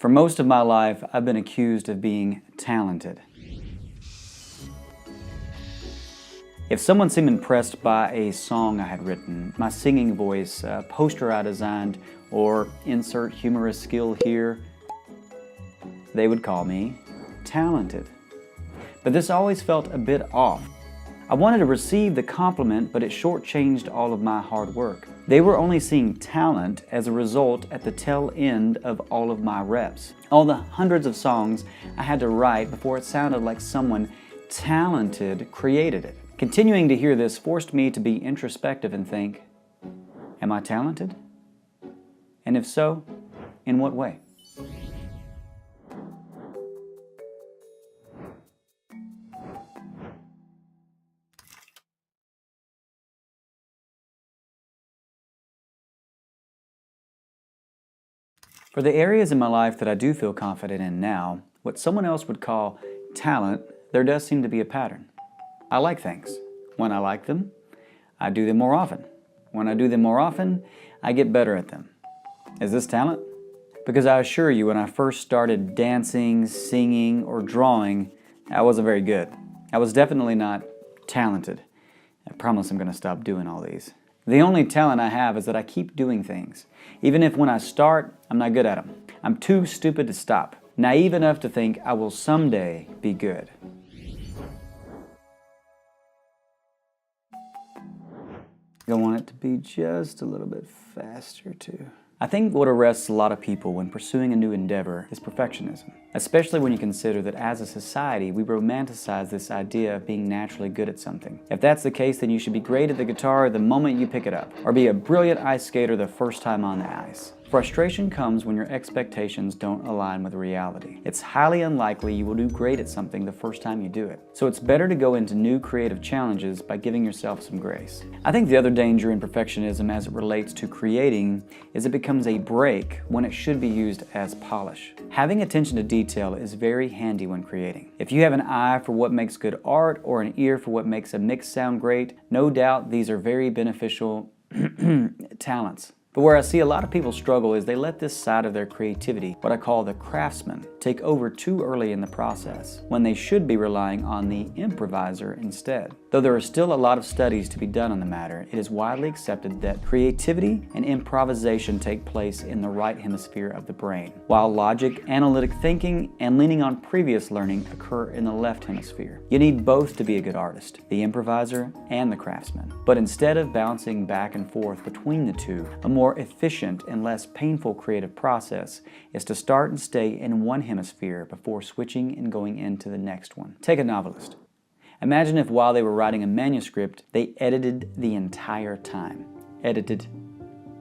For most of my life, I've been accused of being talented. If someone seemed impressed by a song I had written, my singing voice, a poster I designed, or insert humorous skill here, they would call me talented. But this always felt a bit off. I wanted to receive the compliment, but it shortchanged all of my hard work. They were only seeing talent as a result at the tail end of all of my reps. All the hundreds of songs I had to write before it sounded like someone talented created it. Continuing to hear this forced me to be introspective and think, am I talented? And if so, in what way? For the areas in my life that I do feel confident in now, what someone else would call talent, there does seem to be a pattern. I like things. When I like them, I do them more often. When I do them more often, I get better at them. Is this talent? Because I assure you, when I first started dancing, singing, or drawing, I wasn't very good. I was definitely not talented. I promise I'm going to stop doing all these. The only talent I have is that I keep doing things. Even if when I start, I'm not good at them. I'm too stupid to stop. Naive enough to think I will someday be good. I want it to be just a little bit faster too. I think what arrests a lot of people when pursuing a new endeavor is perfectionism, especially when you consider that as a society we romanticize this idea of being naturally good at something. If that's the case, then you should be great at the guitar the moment you pick it up, or be a brilliant ice skater the first time on the ice. Frustration comes when your expectations don't align with reality. It's highly unlikely you will do great at something the first time you do it. So it's better to go into new creative challenges by giving yourself some grace. I think the other danger in perfectionism as it relates to creating is it becomes a brake when it should be used as polish. Having attention to detail is very handy when creating. If you have an eye for what makes good art or an ear for what makes a mix sound great, no doubt these are very beneficial talents. But where I see a lot of people struggle is they let this side of their creativity, what I call the craftsman, take over too early in the process, when they should be relying on the improviser instead. Though there are still a lot of studies to be done on the matter, it is widely accepted that creativity and improvisation take place in the right hemisphere of the brain, while logic, analytic thinking, and leaning on previous learning occur in the left hemisphere. You need both to be a good artist, the improviser and the craftsman. But instead of bouncing back and forth between the two, a more efficient and less painful creative process is to start and stay in one hemisphere before switching and going into the next one. Take a novelist. Imagine if while they were writing a manuscript, they edited the entire time.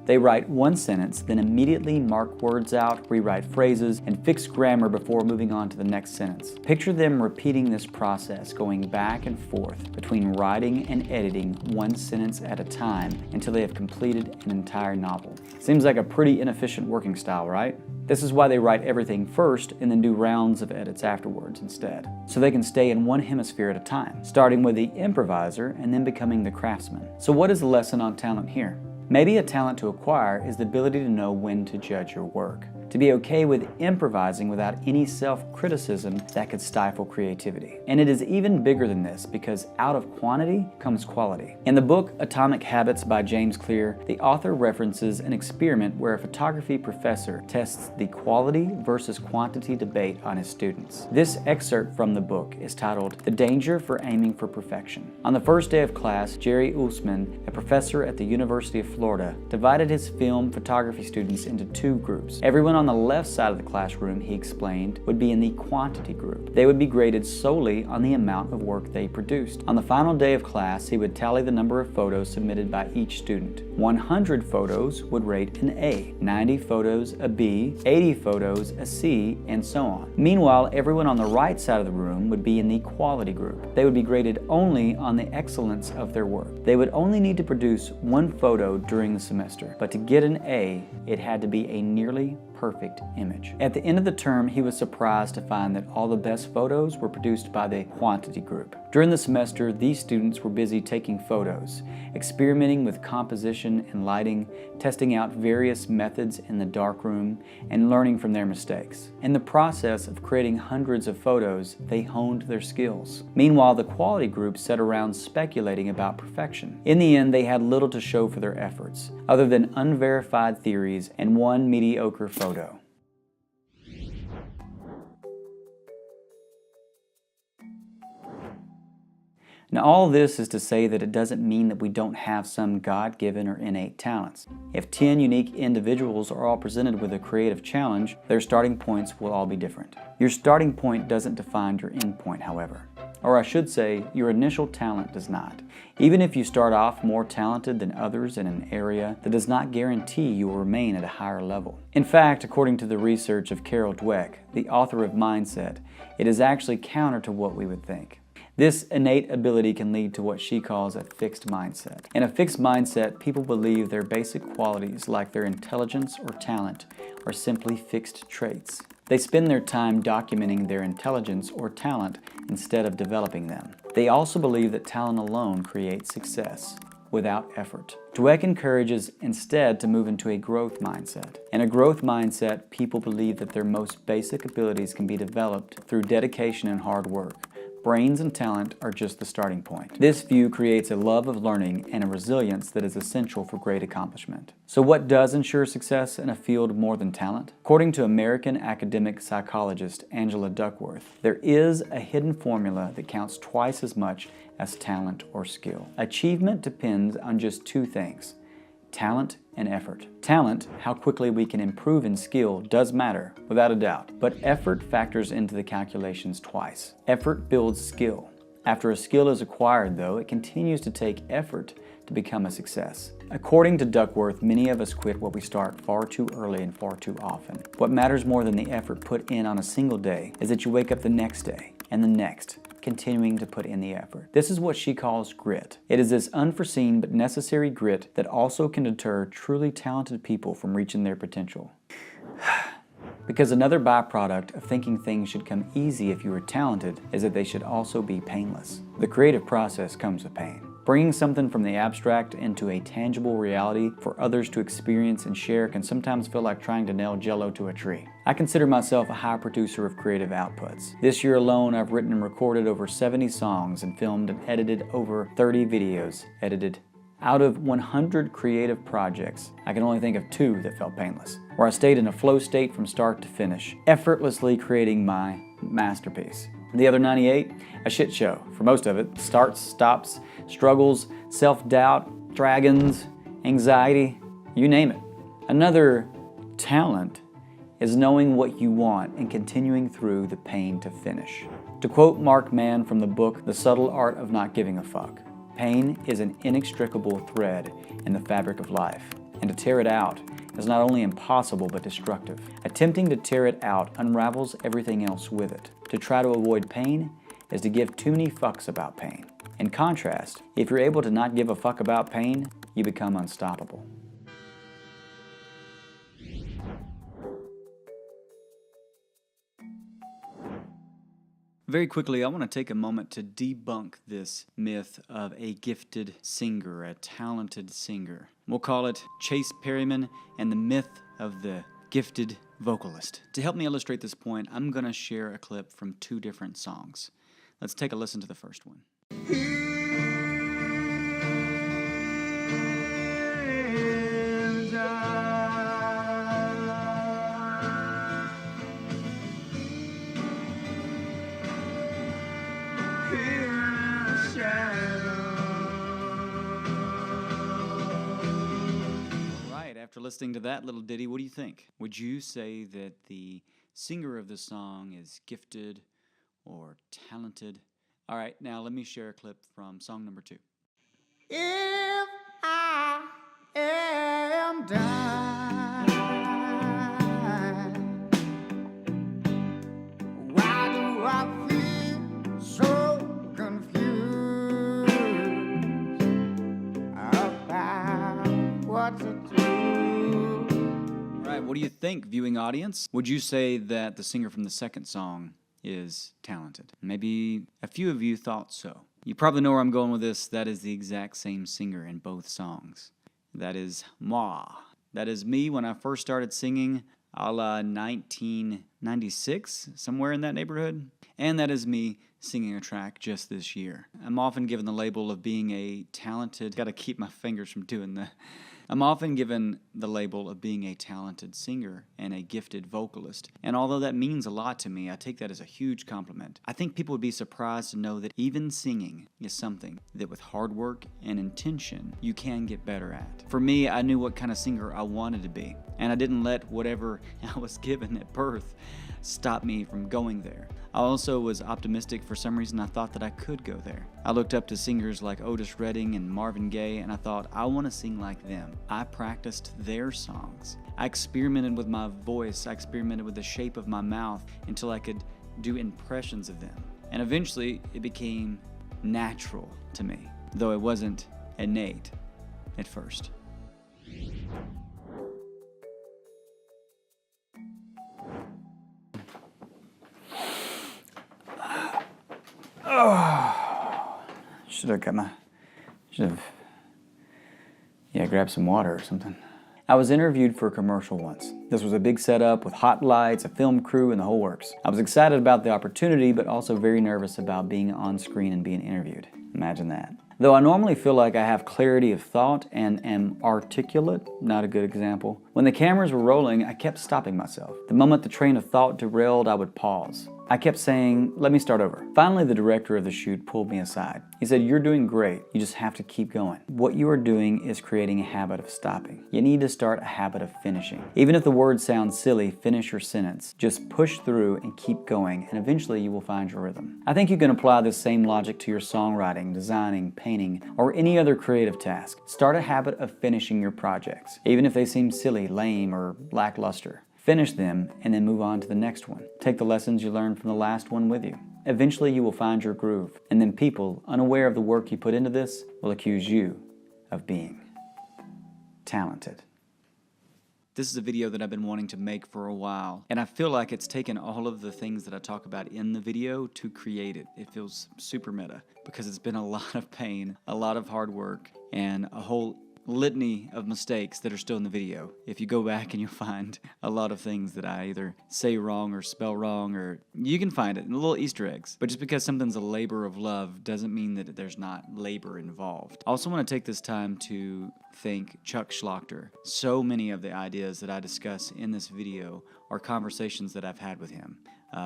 They write one sentence, then immediately mark words out, rewrite phrases, and fix grammar before moving on to the next sentence. Picture them repeating this process, going back and forth between writing and editing one sentence at a time until they have completed an entire novel. Seems like a pretty inefficient working style, right? This is why they write everything first and then do rounds of edits afterwards instead, so they can stay in one hemisphere at a time, starting with the improviser and then becoming the craftsman. So what is the lesson on talent here? Maybe a talent to acquire is the ability to know when to judge your work, to be okay with improvising without any self-criticism that could stifle creativity. And it is even bigger than this because out of quantity comes quality. In the book Atomic Habits by James Clear, the author references an experiment where a photography professor tests the quality versus quantity debate on his students. This excerpt from the book is titled "The Danger for Aiming for Perfection." On the first day of class, Jerry Usman, a professor at the University of Florida, divided his film photography students into two groups. Everyone on the left side of the classroom, he explained, would be in the quantity group. They would be graded solely on the amount of work they produced. On the final day of class, he would tally the number of photos submitted by each student. 100 photos would rate an A, 90 photos a B, 80 photos a C, and so on. Meanwhile, everyone on the right side of the room would be in the quality group. They would be graded only on the excellence of their work. They would only need to produce one photo during the semester, but to get an A, it had to be a nearly perfect image. At the end of the term, he was surprised to find that all the best photos were produced by the quantity group. During the semester, these students were busy taking photos, experimenting with composition and lighting, testing out various methods in the darkroom, and learning from their mistakes. In the process of creating hundreds of photos, they honed their skills. Meanwhile, the quality group sat around speculating about perfection. In the end, they had little to show for their efforts, other than unverified theories and one mediocre photo. Now, all this is to say that it doesn't mean that we don't have some God-given or innate talents. If 10 unique individuals are all presented with a creative challenge, their starting points will all be different. Your starting point doesn't define your end point, however. Or I should say, your initial talent does not. Even if you start off more talented than others in an area, that does not guarantee you will remain at a higher level. In fact, according to the research of Dweck, the author of Mindset, it is actually counter to what we would think. This innate ability can lead to what she calls a fixed mindset. In a fixed mindset, people believe their basic qualities, like their intelligence or talent, are simply fixed traits. They spend their time documenting their intelligence or talent instead of developing them. They also believe that talent alone creates success without effort. Dweck encourages instead to move into a growth mindset. In a growth mindset, people believe that their most basic abilities can be developed through dedication and hard work. Brains and talent are just the starting point. This view creates a love of learning and a resilience that is essential for great accomplishment. So what does ensure success in a field more than talent? According to American academic psychologist Angela Duckworth, there is a hidden formula that counts twice as much as talent or skill. Achievement depends on just two things: talent and effort. Talent, how quickly we can improve in skill, does matter, without a doubt, but effort factors into the calculations twice. Effort builds skill. After a skill is acquired, though, it continues to take effort to become a success. According to Duckworth, many of us quit what we start far too early and far too often. What matters more than the effort put in on a single day is that you wake up the next day and the next, continuing to put in the effort. This is what she calls grit. It is this unforeseen but necessary grit that also can deter truly talented people from reaching their potential. Because another byproduct of thinking things should come easy if you are talented is that they should also be painless. The creative process comes with pain. Bringing something from the abstract into a tangible reality for others to experience and share can sometimes feel like trying to nail Jell-O to a tree. I consider myself a high producer of creative outputs. This year alone, I've written and recorded over 70 songs and filmed and edited over 30 videos edited. Out of 100 creative projects, I can only think of 2 that felt painless, where I stayed in a flow state from start to finish, effortlessly creating my masterpiece. The other 98, a shit show. For most of it, starts, stops, struggles, self-doubt, dragons, anxiety, you name it. Another talent is knowing what you want and continuing through the pain to finish. To quote Mark Mann from the book, The Subtle Art of Not Giving a Fuck, pain is an inextricable thread in the fabric of life, and to tear it out is not only impossible but destructive. Attempting to tear it out unravels everything else with it. To try to avoid pain is to give too many fucks about pain. In contrast, if you're able to not give a fuck about pain, you become unstoppable. Very quickly, I want to take a moment to debunk this myth of a gifted singer, a talented singer. We'll call it Chase Perryman and the myth of the gifted vocalist. To help me illustrate this point, I'm going to share a clip from 2 different songs. Let's take a listen to the first one. After listening to that little ditty, what do you think? Would you say that the singer of the song is gifted or talented? All right, now let me share a clip from song number 2. If I am dying, why do I feel so confused about what to do? What do you think? think, viewing audience? Would you say that the singer from the second song is talented? Maybe a few of you thought so. You probably know where I'm going with this. That is the exact same singer in both songs. That is moi. That is me when I first started singing, a la 1996, somewhere in that neighborhood. And that is me singing a track just this year. I'm often given the label of being a talented, gotta keep my fingers from doing that. I'm often given the label of being a talented singer and a gifted vocalist. And although that means a lot to me, I take that as a huge compliment. I think people would be surprised to know that even singing is something that with hard work and intention, you can get better at. For me, I knew what kind of singer I wanted to be, and I didn't let whatever I was given at birth stop me from going there. I also was optimistic. For some reason, I thought that I could go there. I looked up to singers like Otis Redding and Marvin Gaye, and I thought, I want to sing like them. I practiced their songs. I experimented with my voice. I experimented with the shape of my mouth until I could do impressions of them. And eventually, it became natural to me, though it wasn't innate at first. Oh, should have grabbed some water or something. I was interviewed for a commercial once. This was a big setup with hot lights, a film crew, and the whole works. I was excited about the opportunity, but also very nervous about being on screen and being interviewed. Imagine that. Though I normally feel like I have clarity of thought and am articulate, not a good example, when the cameras were rolling, I kept stopping myself. The moment the train of thought derailed, I would pause. I kept saying, let me start over. Finally, the director of the shoot pulled me aside. He said, you're doing great. You just have to keep going. What you are doing is creating a habit of stopping. You need to start a habit of finishing. Even if the word sounds silly, finish your sentence. Just push through and keep going, and eventually you will find your rhythm. I think you can apply this same logic to your songwriting, designing, painting, or any other creative task. Start a habit of finishing your projects, even if they seem silly, lame, or lackluster. Finish them and then move on to the next one. Take the lessons you learned from the last one with you. Eventually you will find your groove, and then people, unaware of the work you put into this, will accuse you of being talented. This is a video that I've been wanting to make for a while, and I feel like it's taken all of the things that I talk about in the video to create it. It feels super meta because it's been a lot of pain, a lot of hard work, and a whole litany of mistakes that are still in the video. If you go back and you'll find a lot of things that I either say wrong or spell wrong, or you can find it in little Easter eggs. But just because something's a labor of love doesn't mean that there's not labor involved. I also want to take this time to thank Chuck Schlachter. So many of the ideas that I discuss in this video are conversations that I've had with him.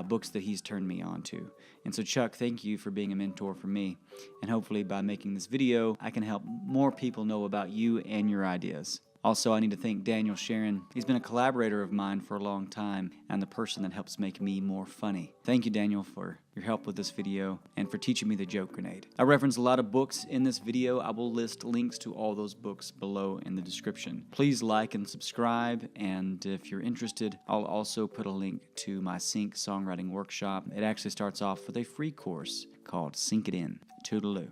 Books that he's turned me on to. And so Chuck, thank you for being a mentor for me. And hopefully by making this video, I can help more people know about you and your ideas. Also, I need to thank Daniel Sharon. He's been a collaborator of mine for a long time and the person that helps make me more funny. Thank you, Daniel, for your help with this video and for teaching me the joke grenade. I reference a lot of books in this video. I will list links to all those books below in the description. Please like and subscribe, and if you're interested, I'll also put a link to my Sync songwriting workshop. It actually starts off with a free course called Sync It In. Toodaloo.